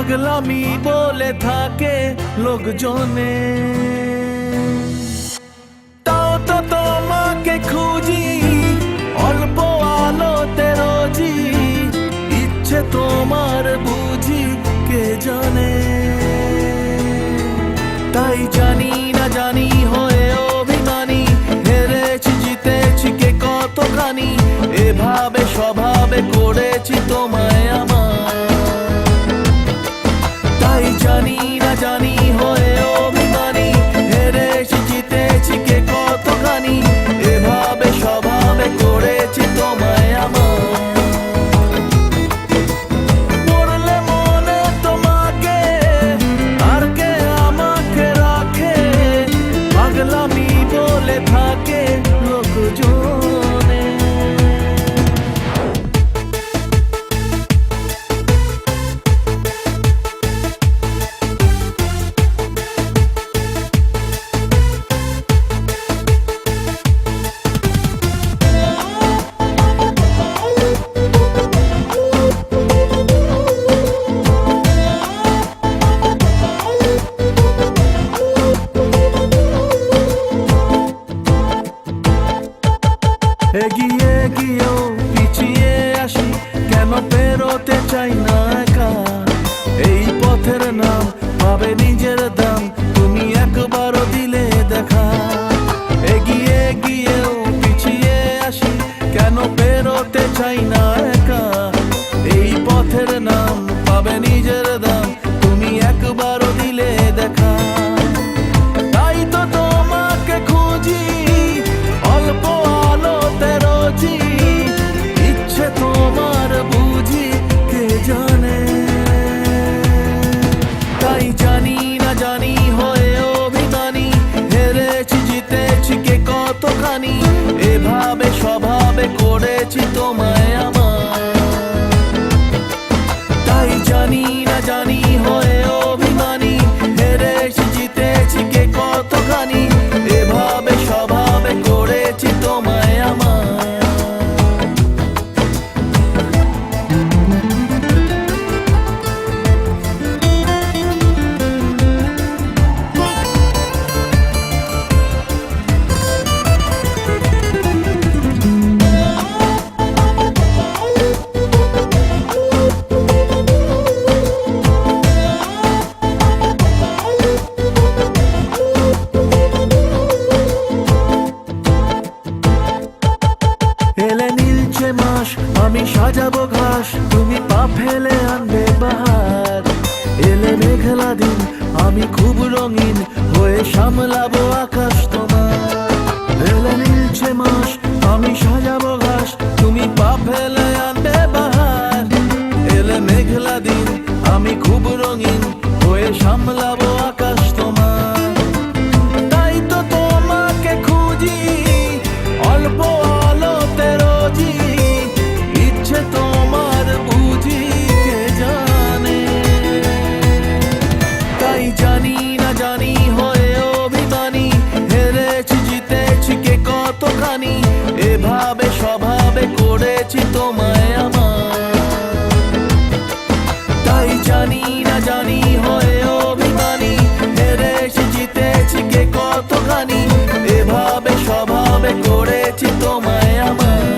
পাগলামি বলে থাকে লোকজনে, তাও তো তোমাকে খুঁজি অল্প আলোতে রোজি, ইচ্ছে তোমার বুঝি কে জানে। তাই জানি না জানি হয়ে অভিমানী, হেরেছি জিতেছি কে কতখানি, এভাবে স্বভাবে করেছি তোমায় আমার। তাই জানি না জানি হয়ে অভিমানী, হেরেছি জিতেছি কে কতখানি, এভাবে স্বভাবে করেছি তোমায় আমার। পড়লে মনে তোমাকে আর কে আমাকে রাখে, পাগলামি বলে থাকে লোকজনে। এগিয়ে গিয়েও পিছিয়ে আসি, কেন পেরোতে চাই না একা। এই পথের নাম পাবে নিজের দাম, তুমি একবারও দিলে দেখা। এগিয়ে গিয়েও পিছিয়ে আসি, কেন পেরোতে চাই না একা। এই পথের নাম পাবে নিজের দাম, তুমি একবারও দিলে দেখা। তাই তো তোমাকে খুঁজি অল্প আলোতে রোজি, ইচ্ছে তোমার বুঝি কে জানে। তাই জানি না জানি হয়ে অভিমানী, হেরেছি জিতেছি কে কতখানি, এভাবে স্বভাবে করেছি তোমায় আমার। তাই জানি না জানি হয়ে অভিমানী, হেরেছি জিতেছি কে কতখানি, এভাবে স্বভাবে করেছি তোমায় আমার। এলে নীলছে মাস, আমি সাজাবো ঘাস, তুমি পা ফেলে আনবে বাহার। এলে মেঘলা দিন, আমি খুব রঙিন হয়ে সামলাবো আকাশ তোমার। এলে নীলছে মাস, আমি সাজাবো ঘাস, তুমি পা ফেলে আনবে বাহার। এলে মেঘলা দিন, আমি খুব রঙিন হয়ে সামলাবো আকাশ তোমার। তাই তো তোমাকে খুঁজি অল্প আলোতে রোজি, ইচ্ছে তোমার বুঝি কে জানে। তাই জানি না জানি হয়ে অভিমানী, হেরেছি জিতেছি কে কতখানি, এভাবে স্বভাবে করেছি তোমায় আমার। তাই জানি না জানি হয়ে অভিমানী, হেরেছি জিতেছি কে কতখানি, এভাবে স্বভাবে করেছি তোমায় আমার।